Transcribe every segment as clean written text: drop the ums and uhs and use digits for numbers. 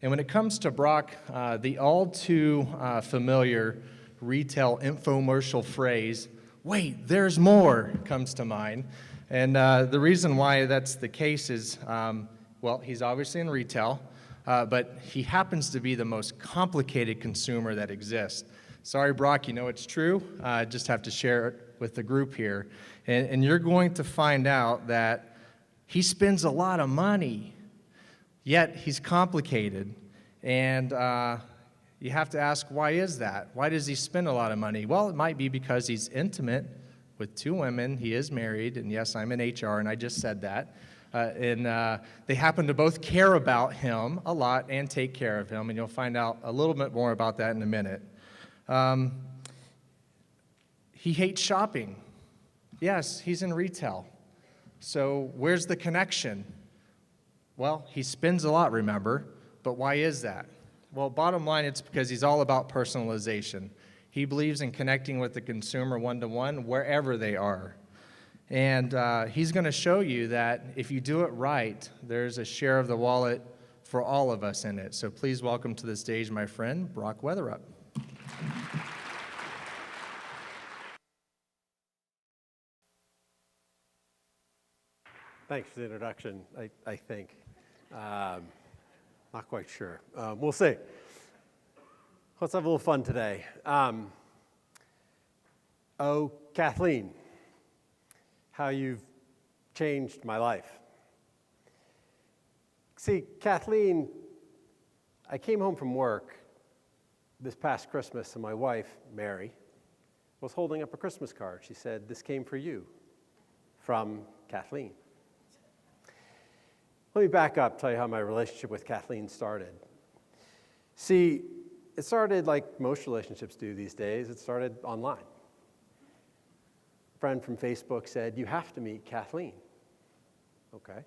And when it comes to Brock, the all too familiar retail infomercial phrase, "Wait, there's more," comes to mind. And the reason why that's the case is, well, he's obviously in retail, but he happens to be the most complicated consumer that exists. Sorry, Brock, you know it's true. I just have to share it with the group here. And you're going to find out that he spends a lot of money, yet he's complicated. And you have to ask, why is that? Why does he spend a lot of money? Well, it might be because he's intimate with two women. He is married, and yes, I'm in HR, and I just said that. And they happen to both care about him a lot and take care of him, and you'll find out a little bit more about that in a minute. He hates shopping. Yes, he's in retail. So where's the connection? Well, he spends a lot, remember, but why is that? Well, bottom line, it's because he's all about personalization. He believes in connecting with the consumer one-to-one wherever they are. And he's going to show you that if you do it right, there's a share of the wallet for all of us in it. So please welcome to the stage my friend, Brock Weatherup. Thanks for the introduction, I think. Not quite sure. We'll see. Let's have a little fun today. Oh, Kathleen, how you've changed my life. See, Kathleen, I came home from work this past Christmas, and my wife, Mary, was holding up a Christmas card. She said, "This came for you, from Kathleen." Let me back up, tell you how my relationship with Kathleen started. See, it started like most relationships do these days. It started online. A friend from Facebook said, "You have to meet Kathleen." Okay.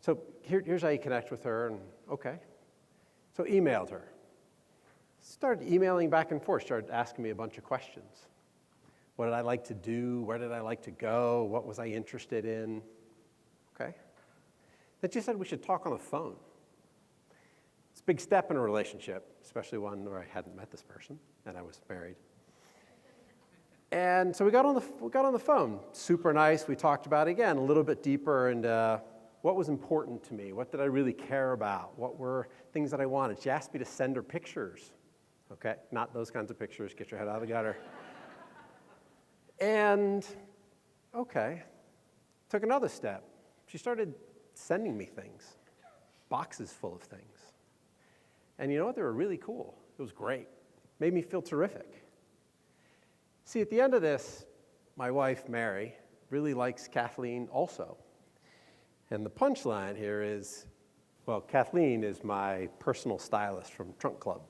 So here's how you connect with her, and okay. So emailed her. Started emailing back and forth, started asking me a bunch of questions. What did I like to do? Where did I like to go? What was I interested in? Okay. Then she said we should talk on the phone. It's a big step in a relationship, especially one where I hadn't met this person and I was married. And so we got on the phone. Super nice. We talked about, again, a little bit deeper into what was important to me. What did I really care about? What were things that I wanted? She asked me to send her pictures. Okay, not those kinds of pictures. Get your head out of the gutter. And, okay, took another step. She started sending me things, boxes full of things. And you know what? They were really cool. It was great. Made me feel terrific. See, at the end of this, my wife, Mary, really likes Kathleen also. And the punchline here is, well, Kathleen is my personal stylist from Trunk Club.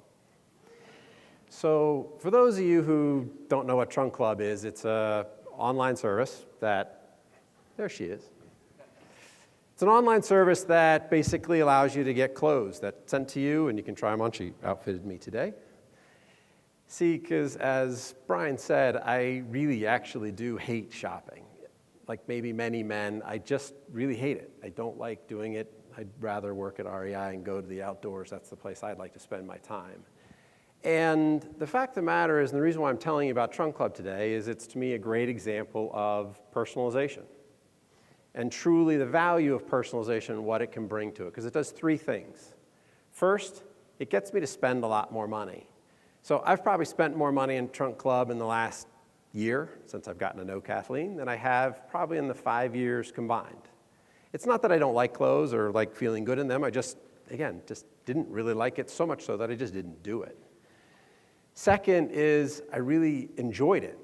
So for those of you who don't know what Trunk Club is, it's an online service that, there she is. It's an online service that basically allows you to get clothes that's sent to you, and you can try them on. She outfitted me today. See, because as Brian said, I really actually do hate shopping. Like maybe many men, I just really hate it. I don't like doing it. I'd rather work at REI and go to the outdoors. That's the place I'd like to spend my time. And the fact of the matter is, and the reason why I'm telling you about Trunk Club today is it's to me a great example of personalization. And truly the value of personalization and what it can bring to it, because it does three things. First, it gets me to spend a lot more money. So I've probably spent more money in Trunk Club in the last year, since I've gotten to know Kathleen, than I have probably in the 5 years combined. It's not that I don't like clothes or like feeling good in them. I just didn't really like it, so much so that I just didn't do it. Second is I really enjoyed it.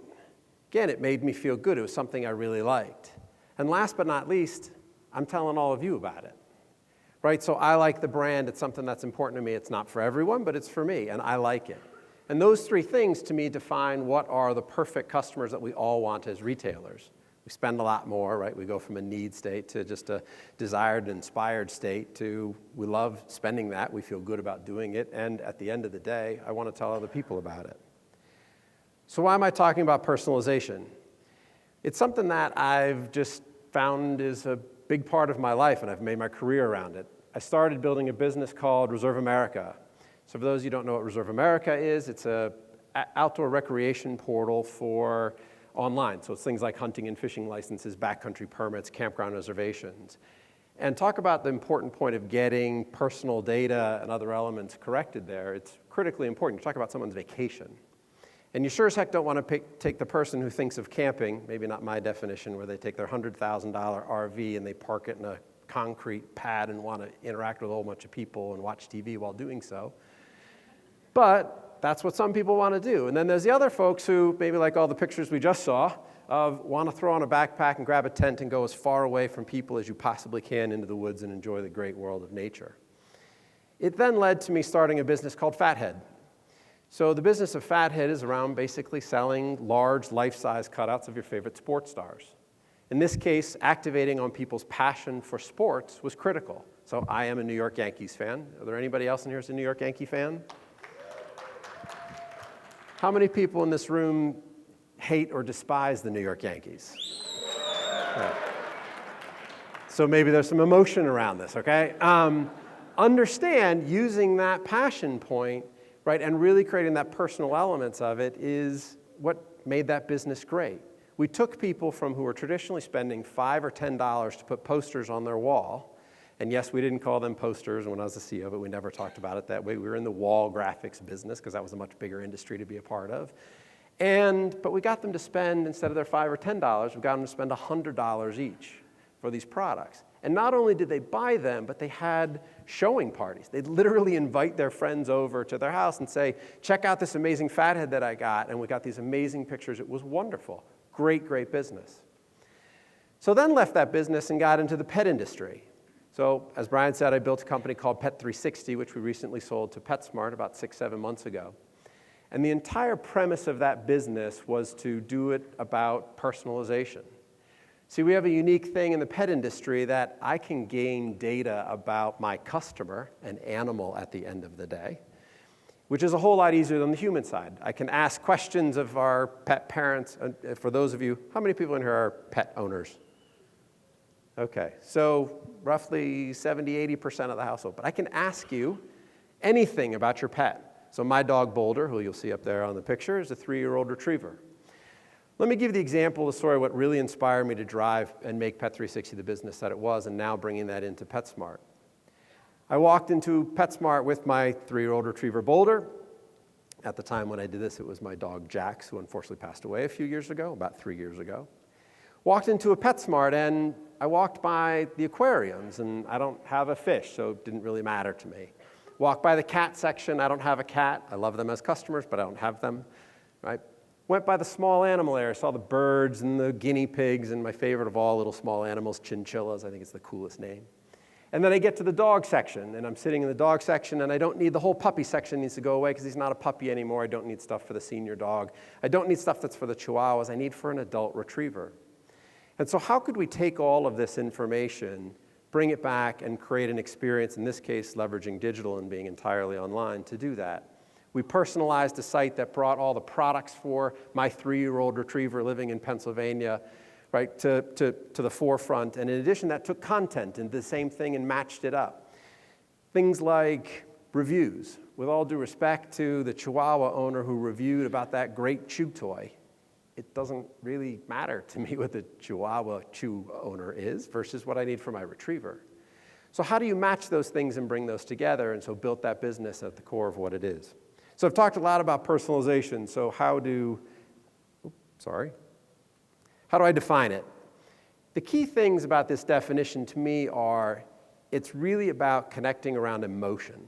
Again, it made me feel good. It was something I really liked. And last but not least, I'm telling all of you about it, right? So I like the brand. It's something that's important to me. It's not for everyone, but it's for me, and I like it. And those three things, to me, define what are the perfect customers that we all want as retailers. We spend a lot more, right? We go from a need state to just a desired and inspired state to we love spending that. We feel good about doing it. And at the end of the day, I want to tell other people about it. So why am I talking about personalization? It's something that I've just found is a big part of my life, and I've made my career around it. I started building a business called Reserve America. So for those of you who don't know what Reserve America is, it's an outdoor recreation portal for online. So it's things like hunting and fishing licenses, backcountry permits, campground reservations. And talk about the important point of getting personal data and other elements corrected there. It's critically important. You talk about someone's vacation. And you sure as heck don't want to take the person who thinks of camping, maybe not my definition, where they take their $100,000 RV and they park it in a concrete pad and want to interact with a whole bunch of people and watch TV while doing so. But that's what some people want to do. And then there's the other folks who, maybe like all the pictures we just saw, want to throw on a backpack and grab a tent and go as far away from people as you possibly can into the woods and enjoy the great world of nature. It then led to me starting a business called Fathead. So the business of Fathead is around basically selling large, life-size cutouts of your favorite sports stars. In this case, activating on people's passion for sports was critical. So I am a New York Yankees fan. Are there anybody else in here who's a New York Yankee fan? How many people in this room hate or despise the New York Yankees? Right. So maybe there's some emotion around this, okay? Understand using that passion point, right, and really creating that personal elements of it is what made that business great. We took people from who were traditionally spending $5 or $10 to put posters on their wall. And yes, we didn't call them posters when I was the CEO, but we never talked about it that way. We were in the wall graphics business because that was a much bigger industry to be a part of. But we got them to spend, instead of their $5 or $10, we got them to spend $100 each for these products. And not only did they buy them, but they had showing parties. They'd literally invite their friends over to their house and say, check out this amazing Fathead that I got. And we got these amazing pictures. It was wonderful. Great, great business. So then left that business and got into the pet industry. So as Brian said, I built a company called Pet360, which we recently sold to PetSmart about 6-7 months ago. And the entire premise of that business was to do it about personalization. See, we have a unique thing in the pet industry that I can gain data about my customer, an animal at the end of the day, which is a whole lot easier than the human side. I can ask questions of our pet parents. For those of you, how many people in here are pet owners? Okay, so roughly 70-80% of the household. But I can ask you anything about your pet. So my dog Boulder, who you'll see up there on the picture, is a 3-year-old retriever. Let me give the example, the story, what really inspired me to drive and make Pet360 the business that it was, and now bringing that into PetSmart. I walked into PetSmart with my 3-year-old retriever Boulder. At the time when I did this, it was my dog Jax, who unfortunately passed away a few years ago, about 3 years ago. Walked into a PetSmart, and I walked by the aquariums, and I don't have a fish, so it didn't really matter to me. Walked by the cat section. I don't have a cat. I love them as customers, but I don't have them, right? Went by the small animal area, saw the birds and the guinea pigs, and my favorite of all little small animals, chinchillas. I think it's the coolest name. And then I get to the dog section, and I'm sitting in the dog section, and I don't need the whole puppy section needs to go away because he's not a puppy anymore. I don't need stuff for the senior dog. I don't need stuff that's for the chihuahuas. I need for an adult retriever. And so how could we take all of this information, bring it back, and create an experience, in this case, leveraging digital and being entirely online to do that? We personalized a site that brought all the products for my 3-year-old retriever living in Pennsylvania, right, to the forefront. And in addition, that took content and did the same thing and matched it up. Things like reviews. With all due respect to the Chihuahua owner who reviewed about that great chew toy, it doesn't really matter to me what the Chihuahua chew owner is versus what I need for my retriever. So how do you match those things and bring those together? And so built that business at the core of what it is. So I've talked a lot about personalization. So how do I define it? The key things about this definition to me are it's really about connecting around emotion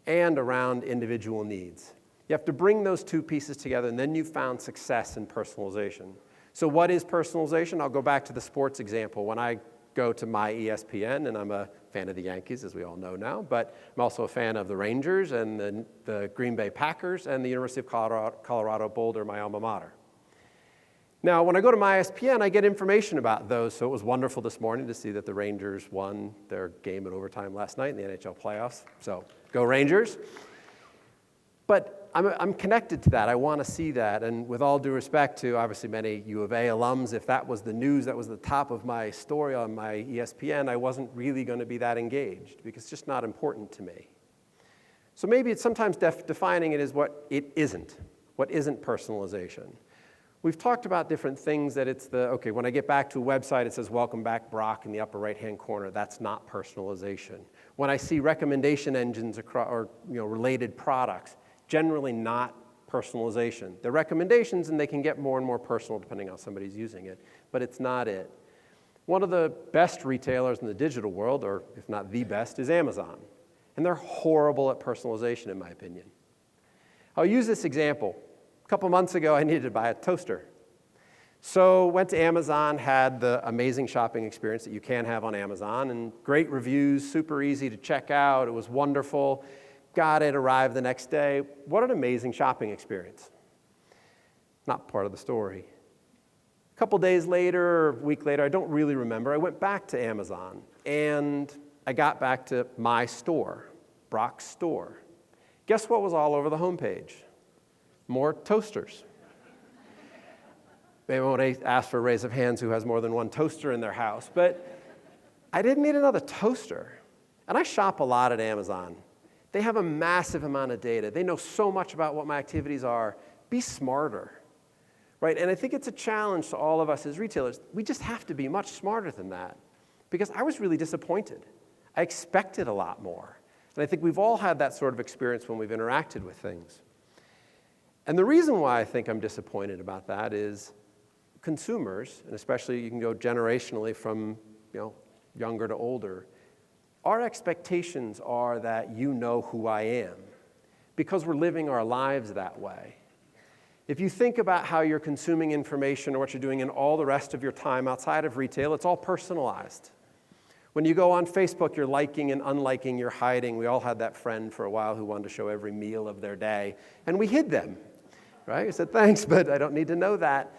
and around individual needs. You have to bring those two pieces together, and then you've found success in personalization. So what is personalization? I'll go back to the sports example. When I go to my ESPN, and I'm a fan of the Yankees, as we all know now, but I'm also a fan of the Rangers and the Green Bay Packers and the University of Colorado Boulder, my alma mater. Now, when I go to my ESPN, I get information about those, so it was wonderful this morning to see that the Rangers won their game in overtime last night in the NHL playoffs. So, go Rangers. But I'm connected to that. I want to see that. And with all due respect to, obviously, many U of A alums, if that was the news, that was the top of my story on my ESPN, I wasn't really going to be that engaged because it's just not important to me. So maybe it's sometimes defining it as what it isn't. What isn't personalization? We've talked about different things that it's okay, when I get back to a website, it says, welcome back, Brock, in the upper right-hand corner. That's not personalization. When I see recommendation engines or related products, generally not personalization. They're recommendations, and they can get more and more personal depending on how somebody's using it, but it's not it. One of the best retailers in the digital world, or if not the best, is Amazon. And they're horrible at personalization, in my opinion. I'll use this example. A couple months ago, I needed to buy a toaster. So went to Amazon, had the amazing shopping experience that you can have on Amazon, and great reviews, super easy to check out. It was wonderful. Got it, arrived the next day. What an amazing shopping experience. Not part of the story. A couple days later, or a week later, I don't really remember, I went back to Amazon, and I got back to my store, Brock's store. Guess what was all over the homepage? More toasters. Maybe I won't ask for a raise of hands who has more than one toaster in their house, but I didn't need another toaster. And I shop a lot at Amazon. They have a massive amount of data. They know so much about what my activities are. Be smarter, right? And I think it's a challenge to all of us as retailers. We just have to be much smarter than that, because I was really disappointed. I expected a lot more. And I think we've all had that sort of experience when we've interacted with things. And the reason why I think I'm disappointed about that is consumers, and especially you can go generationally from younger to older, our expectations are that you know who I am because we're living our lives that way. If you think about how you're consuming information or what you're doing in all the rest of your time outside of retail, it's all personalized. When you go on Facebook, you're liking and unliking, you're hiding. We all had that friend for a while who wanted to show every meal of their day, and we hid them, right? We said, thanks, but I don't need to know that.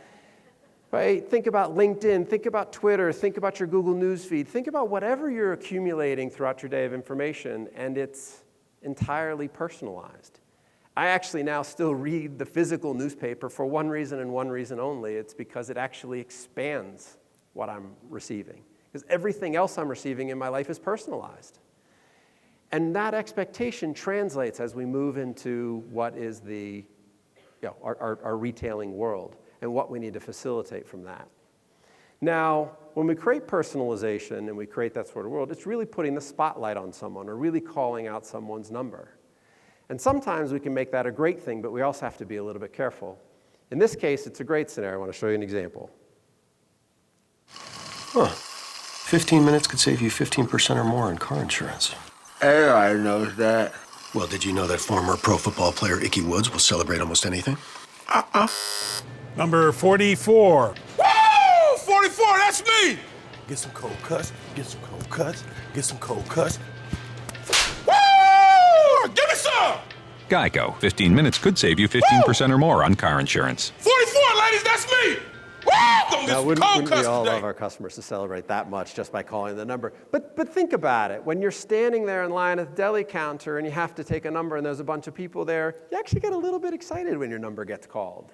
Right? Think about LinkedIn, think about Twitter, think about your Google News feed, think about whatever you're accumulating throughout your day of information, and it's entirely personalized. I actually now still read the physical newspaper for one reason and one reason only. It's because it actually expands what I'm receiving. Because everything else I'm receiving in my life is personalized. And that expectation translates as we move into what is our retailing world, and what we need to facilitate from that. Now, when we create personalization and we create that sort of world, it's really putting the spotlight on someone or really calling out someone's number. And sometimes we can make that a great thing, but we also have to be a little bit careful. In this case, it's a great scenario. I want to show you an example. 15 minutes could save you 15% or more on car insurance. Everybody knows that. Well, did you know that former pro football player Ickey Woods will celebrate almost anything? Number 44. Woo! 44, that's me! Get some cold cuts, get some cold cuts, get some cold cuts. Woo! Give me some! Geico. 15 minutes could save you 15% or more on car insurance. 44, ladies, that's me! Woo! Gonna get Now, some wouldn't cold we cuts all today. love our customers to celebrate that much just by calling the number? But think about it. When you're standing there in line at the deli counter and you have to take a number and there's a bunch of people there, you actually get a little bit excited when your number gets called,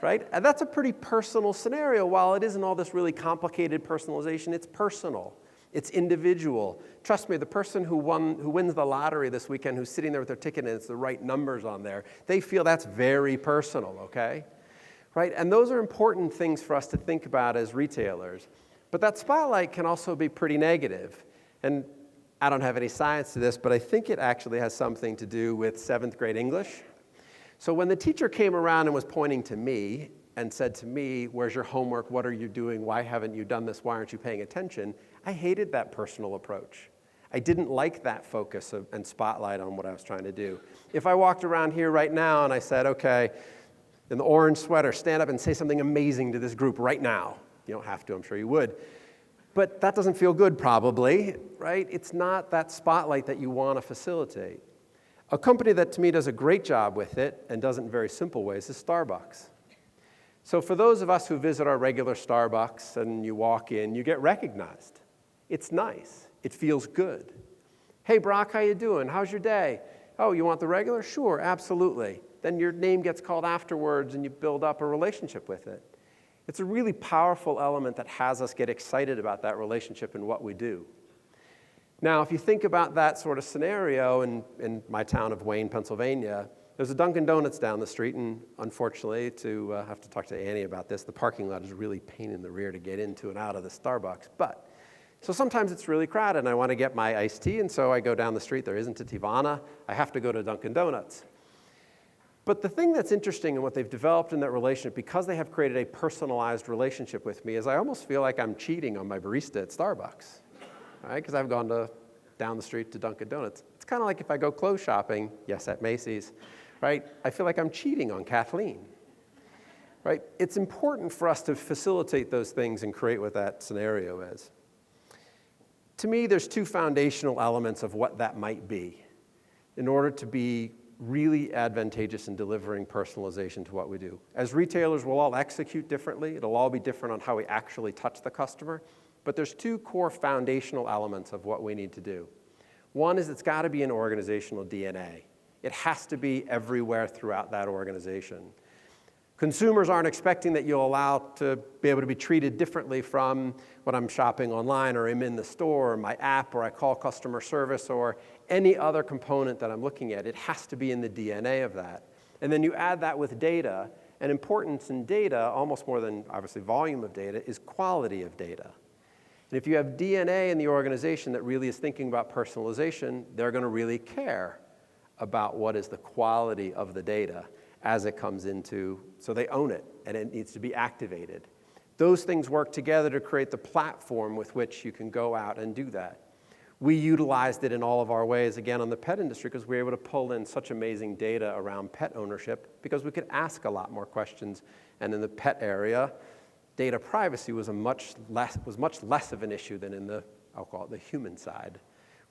right? And that's a pretty personal scenario. While it isn't all this really complicated personalization, it's personal. It's individual. Trust me, the person who wins the lottery this weekend, who's sitting there with their ticket and it's the right numbers on there, they feel that's very personal, okay? Right? And those are important things for us to think about as retailers. But that spotlight can also be pretty negative. And I don't have any science to this, but I think it actually has something to do with 7th grade English. So when the teacher came around and was pointing to me and said to me, where's your homework? What are you doing? Why haven't you done this? Why aren't you paying attention? I hated that personal approach. I didn't like that focus and spotlight on what I was trying to do. If I walked around here right now and I said, okay, in the orange sweater, stand up and say something amazing to this group right now. You don't have to, I'm sure you would. But that doesn't feel good probably, right? It's not that spotlight that you want to facilitate. A company that to me does a great job with it and does it in very simple ways is Starbucks. So for those of us who visit our regular Starbucks and you walk in, you get recognized. It's nice. It feels good. Hey, Brock, how you doing? How's your day? Oh, you want the regular? Sure, absolutely. Then your name gets called afterwards and you build up a relationship with it. It's a really powerful element that has us get excited about that relationship and what we do. Now, if you think about that sort of scenario in my town of Wayne, Pennsylvania, there's a Dunkin' Donuts down the street, and unfortunately, I have to talk to Annie about this, the parking lot is really a pain in the rear to get into and out of the Starbucks. So sometimes it's really crowded, and I want to get my iced tea, and so I go down the street. There isn't a Tivana. I have to go to Dunkin' Donuts. But the thing that's interesting in what they've developed in that relationship, because they have created a personalized relationship with me, is I almost feel like I'm cheating on my barista at Starbucks, right? Because I've gone down the street to Dunkin' Donuts. It's kind of like if I go clothes shopping, yes, at Macy's, right? I feel like I'm cheating on Kathleen, right? It's important for us to facilitate those things and create what that scenario is. To me, there's two foundational elements of what that might be in order to be really advantageous in delivering personalization to what we do. As retailers, we'll all execute differently. It'll all be different on how we actually touch the customer. But there's two core foundational elements of what we need to do. One is it's got to be an organizational DNA. It has to be everywhere throughout that organization. Consumers aren't expecting that you'll allow to be able to be treated differently from when I'm shopping online or I'm in the store or my app or I call customer service or any other component that I'm looking at. It has to be in the DNA of that. And then you add that with data, and importance in data, almost more than obviously volume of data, is quality of data. And if you have DNA in the organization that really is thinking about personalization, they're going to really care about what is the quality of the data as it comes into, so they own it, and it needs to be activated. Those things work together to create the platform with which you can go out and do that. We utilized it in all of our ways, again, on the pet industry, because we were able to pull in such amazing data around pet ownership, because we could ask a lot more questions. And in the pet area, data privacy was much less of an issue than in the, I'll call it the human side.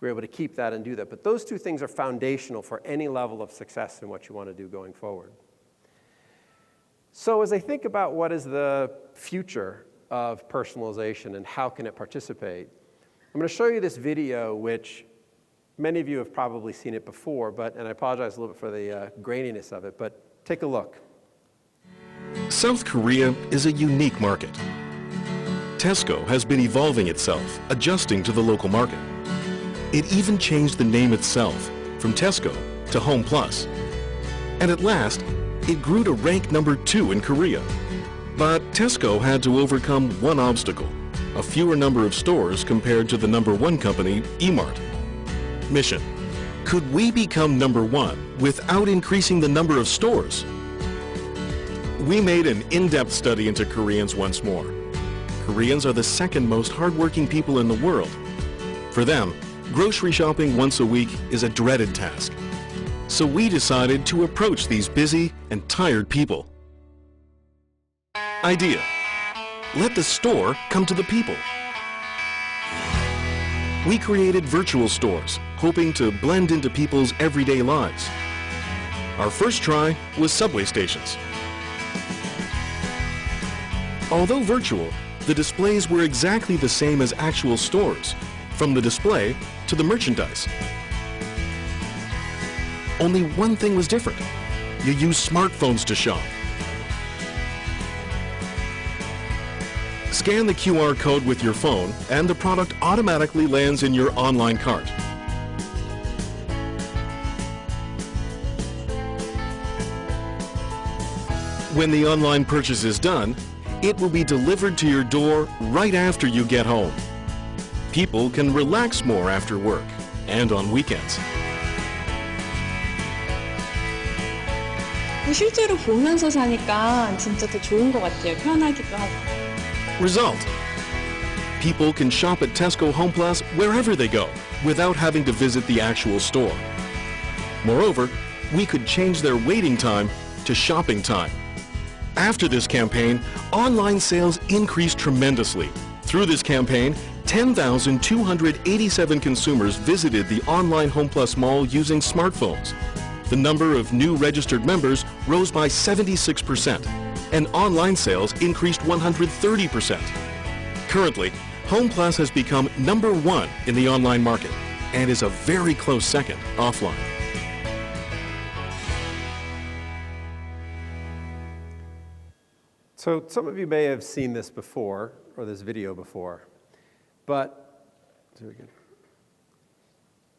We were able to keep that and do that. But those two things are foundational for any level of success in what you want to do going forward. So as I think about what is the future of personalization and how can it participate, I'm going to show you this video, which many of you have probably seen it before, and I apologize a little bit for the graininess of it, but take a look. South Korea is a unique market. Tesco has been evolving itself, adjusting to the local market. It even changed the name itself from Tesco to Home Plus. And at last, it grew to rank number 2 in Korea. But Tesco had to overcome one obstacle, a fewer number of stores compared to the number 1 company, Emart. Mission: could we become number 1 without increasing the number of stores? We made an in-depth study into Koreans once more. Koreans are the second most hardworking people in the world. For them, grocery shopping once a week is a dreaded task. So we decided to approach these busy and tired people. Idea: let the store come to the people. We created virtual stores, hoping to blend into people's everyday lives. Our first try was subway stations. Although virtual, the displays were exactly the same as actual stores, from the display to the merchandise. Only one thing was different. You use smartphones to shop. Scan the QR code with your phone and the product automatically lands in your online cart. When the online purchase is done, it will be delivered to your door right after you get home. People can relax more after work and on weekends. 실제로 보면서 사니까 진짜 더 좋은 것 같아요. 편하기도 하고. Result: people can shop at Tesco Home Plus wherever they go without having to visit the actual store. Moreover, we could change their waiting time to shopping time. After this campaign, online sales increased tremendously. Through this campaign, 10,287 consumers visited the online Home Plus mall using smartphones. The number of new registered members rose by 76%, and online sales increased 130%. Currently, Home Plus has become number 1 in the online market and is a very close second offline. So some of you may have seen this before, or this video before, but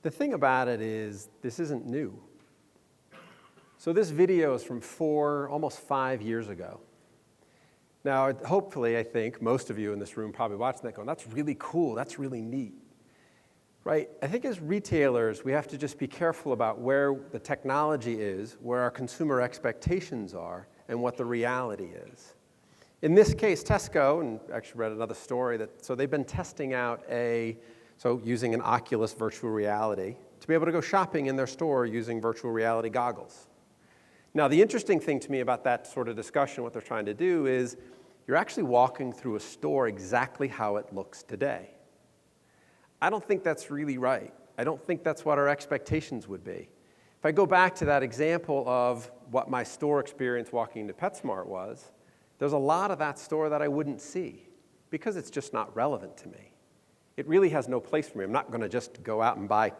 the thing about it is this isn't new. So this video is from almost 5 years ago. Now, hopefully, I think most of you in this room probably watching that going, that's really cool, that's really neat. Right? I think as retailers, we have to just be careful about where the technology is, where our consumer expectations are, and what the reality is. In this case, Tesco, and I actually read another story, so they've been testing out using an Oculus virtual reality to be able to go shopping in their store using virtual reality goggles. Now, the interesting thing to me about that sort of discussion, what they're trying to do is you're actually walking through a store exactly how it looks today. I don't think that's really right. I don't think that's what our expectations would be. If I go back to that example of what my store experience walking into PetSmart was, there's a lot of that store that I wouldn't see because it's just not relevant to me. It really has no place for me. I'm not going to just go out and buy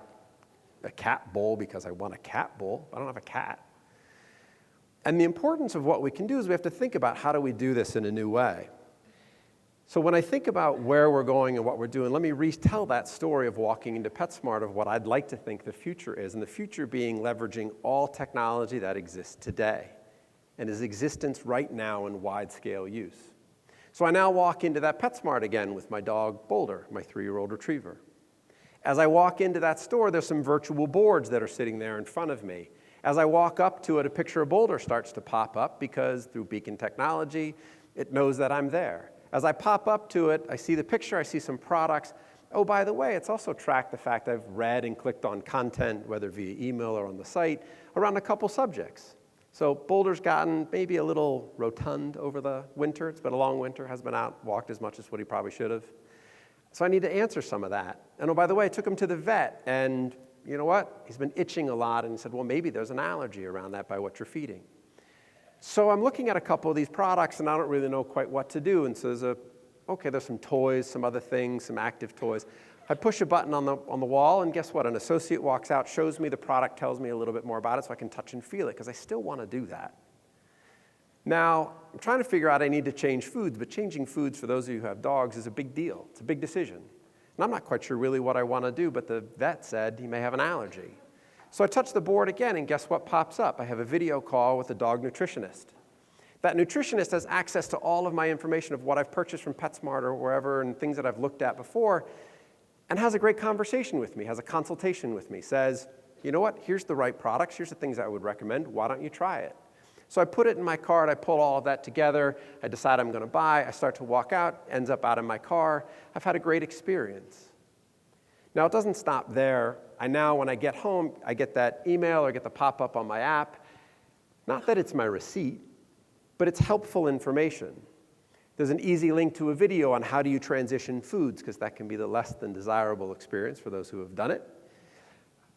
a cat bowl because I want a cat bowl. I don't have a cat. And the importance of what we can do is we have to think about how do we do this in a new way. So when I think about where we're going and what we're doing, let me retell that story of walking into PetSmart of what I'd like to think the future is, and the future being leveraging all technology that exists today and is existence right now in wide-scale use. So I now walk into that PetSmart again with my dog Boulder, my 3-year-old retriever. As I walk into that store, there's some virtual boards that are sitting there in front of me. As I walk up to it, a picture of Boulder starts to pop up because through beacon technology, it knows that I'm there. As I pop up to it, I see the picture, I see some products. Oh, by the way, it's also tracked the fact I've read and clicked on content, whether via email or on the site, around a couple subjects. So Boulder's gotten maybe a little rotund over the winter. It's been a long winter, hasn't been out, walked as much as what he probably should have. So I need to answer some of that. And oh, by the way, I took him to the vet, and you know what? He's been itching a lot, and he said, well, maybe there's an allergy around that by what you're feeding. So I'm looking at a couple of these products, and I don't really know quite what to do. And so there's some toys, some other things, some active toys. I push a button on the wall, and guess what? An associate walks out, shows me the product, tells me a little bit more about it so I can touch and feel it, because I still want to do that. Now, I'm trying to figure out I need to change foods, but changing foods for those of you who have dogs is a big deal. It's a big decision. And I'm not quite sure really what I want to do, but the vet said he may have an allergy. So I touch the board again, and guess what pops up? I have a video call with a dog nutritionist. That nutritionist has access to all of my information of what I've purchased from PetSmart or wherever and things that I've looked at before, and has a great conversation with me, has a consultation with me, says, you know what, here's the right products, here's the things I would recommend, why don't you try it? So I put it in my cart, I pull all of that together, I decide I'm going to buy, I start to walk out, ends up out in my car. I've had a great experience. Now, it doesn't stop there. When I get home, I get that email or get the pop-up on my app. Not that it's my receipt, but it's helpful information. There's an easy link to a video on how do you transition foods, because that can be the less than desirable experience for those who have done it.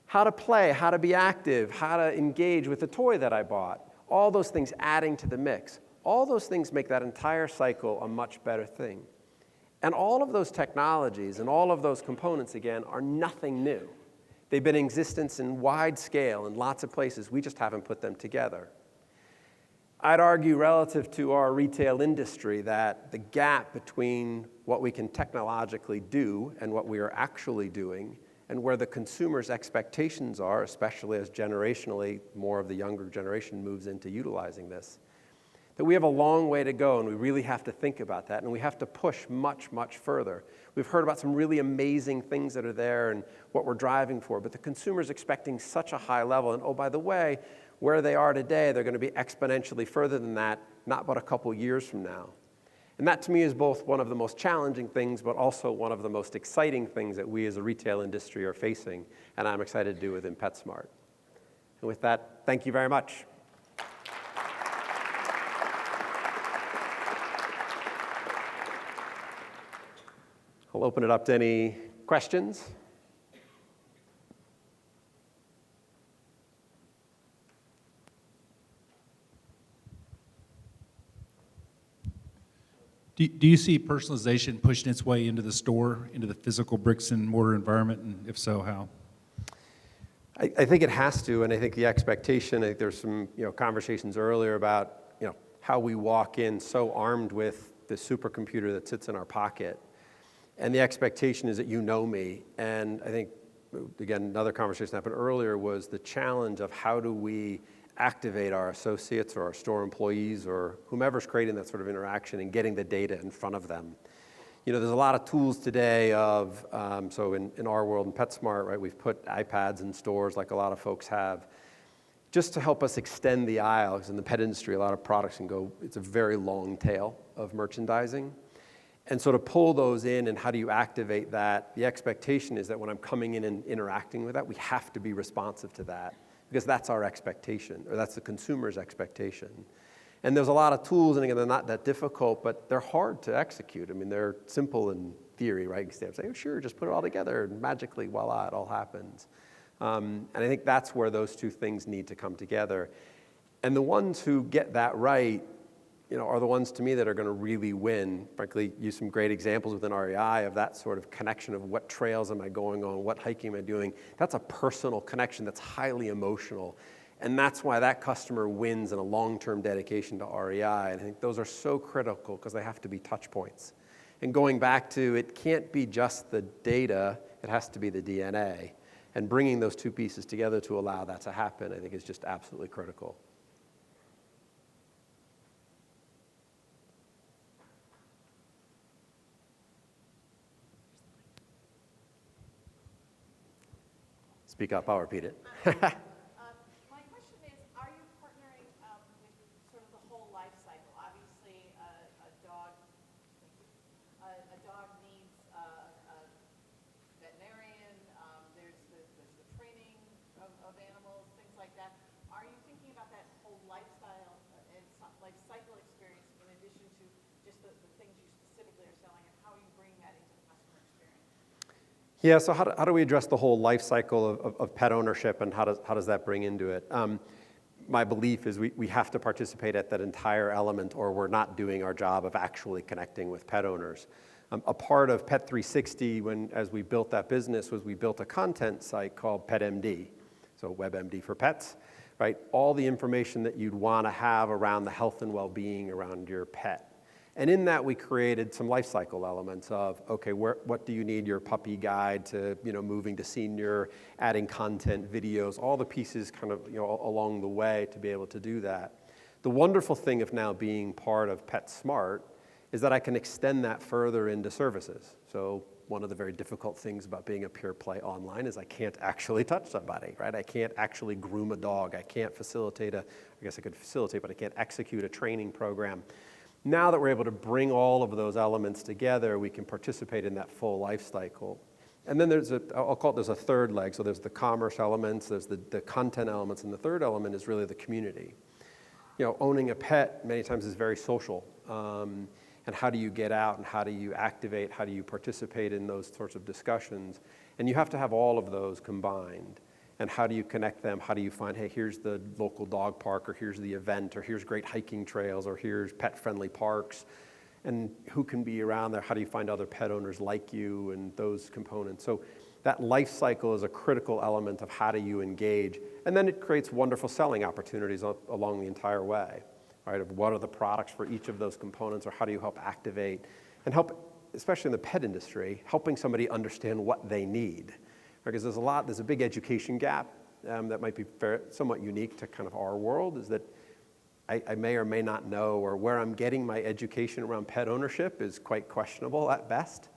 How to play, how to be active, how to engage with the toy that I bought. All those things adding to the mix. All those things make that entire cycle a much better thing. And all of those technologies and all of those components, again, are nothing new. They've been in existence in wide scale in lots of places. We just haven't put them together. I'd argue relative to our retail industry that the gap between what we can technologically do and what we are actually doing and where the consumer's expectations are, especially as generationally more of the younger generation moves into utilizing this, that we have a long way to go, and we really have to think about that, and we have to push much, much further. We've heard about some really amazing things that are there and what we're driving for, but the consumer's expecting such a high level, and oh, by the way, where they are today, they're going to be exponentially further than that, not but a couple years from now. And that, to me, is both one of the most challenging things, but also one of the most exciting things that we as a retail industry are facing, and I'm excited to do within PetSmart. And with that, thank you very much. I'll open it up to any questions. Do you see personalization pushing its way into the store, into the physical bricks and mortar environment, and if so, how? I think it has to, and I think the expectation, I think there's some conversations earlier about how we walk in so armed with the supercomputer that sits in our pocket. And the expectation is that you know me. And I think, again, another conversation happened earlier was the challenge of how do we activate our associates or our store employees or whomever's creating that sort of interaction and getting the data in front of them. You know, there's a lot of tools today of, so in our world, in PetSmart, right, we've put iPads in stores like a lot of folks have, just to help us extend the aisle, because in the pet industry, a lot of products can go, it's a very long tail of merchandising. And so to pull those in and how do you activate that, the expectation is that when I'm coming in and interacting with that, we have to be responsive to that, because that's our expectation, or that's the consumer's expectation. And there's a lot of tools, and again, they're not that difficult, but they're hard to execute. I mean, they're simple in theory, right? You can say, oh, sure, just put it all together, and magically, voila, it all happens. And I think that's where those two things need to come together. And the ones who get that right, you know, are the ones to me that are going to really win. Frankly, use some great examples within REI of that sort of connection of what trails am I going on, what hiking am I doing. That's a personal connection that's highly emotional. And that's why that customer wins in a long-term dedication to REI. And I think those are so critical because they have to be touch points. And going back to, it can't be just the data, it has to be the DNA. And bringing those two pieces together to allow that to happen, I think, is just absolutely critical. Speak up, I'll repeat it. My question is, are you partnering with sort of the whole life cycle? Obviously, a dog needs a veterinarian, there's the training of animals, things like that. Are you thinking about that whole lifestyle and life cycle experience in addition to just the things you specifically are selling, and how are you bringing that into the customer experience? Yeah, so how do we address the whole life cycle of pet ownership, and how does that bring into it? My belief is we have to participate at that entire element, or we're not doing our job of actually connecting with pet owners. A part of Pet 360, as we built that business, was we built a content site called PetMD, so WebMD for pets, right? All the information that you'd want to have around the health and well-being around your pet. And in that, we created some life cycle elements of, okay, what do you need, your puppy guide to, you know, moving to senior, adding content, videos, all the pieces kind of, you know, along the way to be able to do that. The wonderful thing of now being part of PetSmart is that I can extend that further into services. So one of the very difficult things about being a pure play online is I can't actually touch somebody, right? I can't actually groom a dog. I can't facilitate I guess I could facilitate, but I can't execute a training program. Now that we're able to bring all of those elements together, we can participate in that full life cycle. And then there's there's a third leg. So there's the commerce elements, there's the content elements, and the third element is really the community. You know, owning a pet many times is very social. And how do you get out, and how do you activate, how do you participate in those sorts of discussions? And you have to have all of those combined. And how do you connect them? How do you find, hey, here's the local dog park, or here's the event, or here's great hiking trails, or here's pet-friendly parks, and who can be around there? How do you find other pet owners like you, and those components? So that life cycle is a critical element of how do you engage, and then it creates wonderful selling opportunities along the entire way, right? Of what are the products for each of those components, or how do you help activate, and help, especially in the pet industry, helping somebody understand what they need. Because there's a big education gap that might be somewhat unique to kind of our world, is that I may or may not know, or where I'm getting my education around pet ownership is quite questionable at best,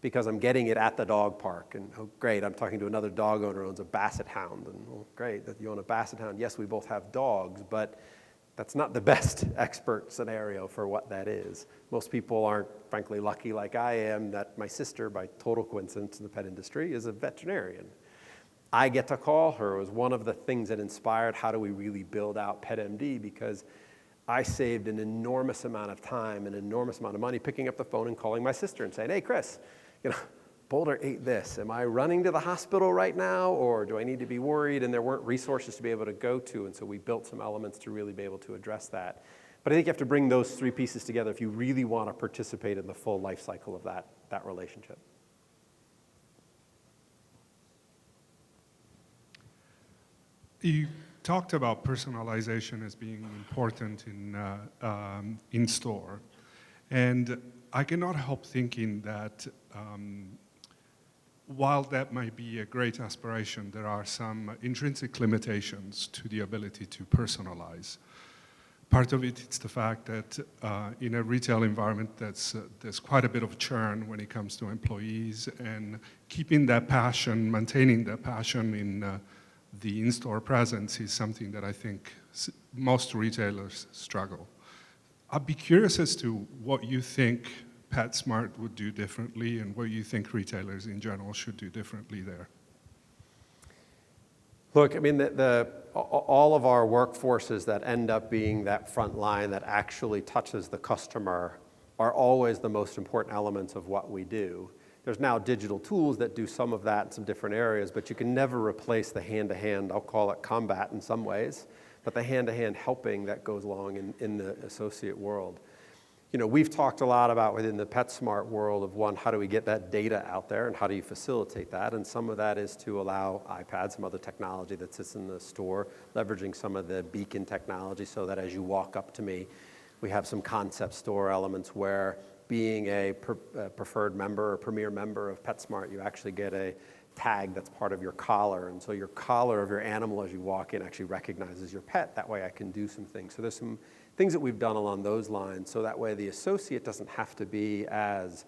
because I'm getting it at the dog park. And oh, great, I'm talking to another dog owner who owns a basset hound. And oh, great, that you own a basset hound. Yes, we both have dogs, but that's not the best expert scenario for what that is. Most people aren't, frankly, lucky like I am that my sister, by total coincidence in the pet industry, is a veterinarian. I get to call her. It was one of the things that inspired how do we really build out PetMD, because I saved an enormous amount of time, an enormous amount of money picking up the phone and calling my sister and saying, hey, Chris, you know, Boulder ate this. Am I running to the hospital right now, or do I need to be worried? And there weren't resources to be able to go to, and so we built some elements to really be able to address that. But I think you have to bring those three pieces together if you really want to participate in the full life cycle of that relationship. You talked about personalization as being important in store, and I cannot help thinking that while that might be a great aspiration, there are some intrinsic limitations to the ability to personalize. Part of it is the fact that in a retail environment there's quite a bit of churn when it comes to employees, and keeping that passion, maintaining that passion in the in-store presence is something that I think most retailers struggle. I'd be curious as to what you think PetSmart would do differently and what you think retailers in general should do differently there. Look, I mean, all of our workforces that end up being that front line that actually touches the customer are always the most important elements of what we do. There's now digital tools that do some of that in some different areas, but you can never replace the hand-to-hand, I'll call it combat in some ways, but the hand-to-hand helping that goes along in the associate world. You know, we've talked a lot about within the PetSmart world of one, how do we get that data out there and how do you facilitate that? And some of that is to allow iPads, some other technology that sits in the store, leveraging some of the beacon technology so that as you walk up to me, we have some concept store elements where being a preferred member or premier member of PetSmart, you actually get a tag that's part of your collar. And so your collar of your animal as you walk in actually recognizes your pet. That way I can do some things. So there's some things that we've done along those lines, so that way the associate doesn't have to be as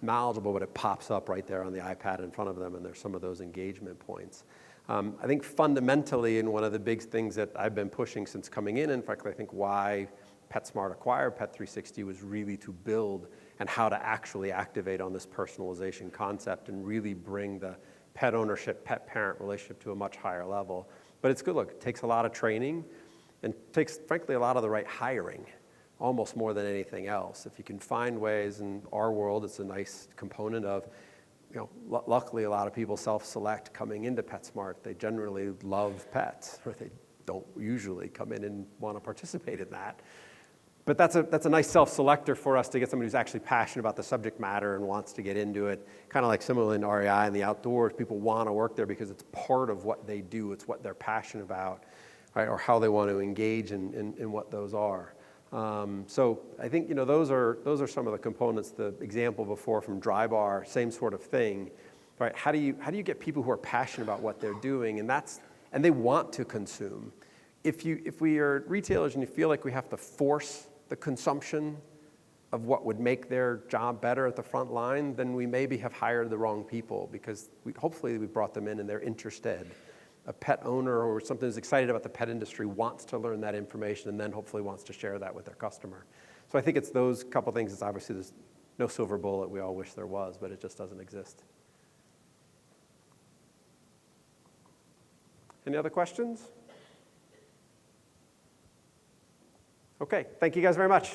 knowledgeable, but it pops up right there on the iPad in front of them, and there's some of those engagement points. I think fundamentally, and one of the big things that I've been pushing since coming in fact, I think why PetSmart acquired Pet360 was really to build and how to actually activate on this personalization concept and really bring the pet ownership, pet-parent relationship to a much higher level. But it's good, look, it takes a lot of training, and takes, frankly, a lot of the right hiring, almost more than anything else. If you can find ways, in our world, it's a nice component of, you know, luckily a lot of people self-select coming into PetSmart. They generally love pets, or they don't usually come in and want to participate in that. But that's a nice self-selector for us to get somebody who's actually passionate about the subject matter and wants to get into it. Kind of like similarly in REI and the outdoors, people want to work there because it's part of what they do. It's what they're passionate about. Right, or how they want to engage in what those are. So I think, you know, those are some of the components. The example before from Dry Bar, same sort of thing. Right? How do you get people who are passionate about what they're doing, and they want to consume? If we are retailers and you feel like we have to force the consumption of what would make their job better at the front line, then we maybe have hired the wrong people, because hopefully we brought them in and they're interested. A pet owner or something who's excited about the pet industry wants to learn that information and then hopefully wants to share that with their customer. So I think it's those couple things. It's obviously there's no silver bullet. We all wish there was, but it just doesn't exist. Any other questions? Okay, thank you guys very much.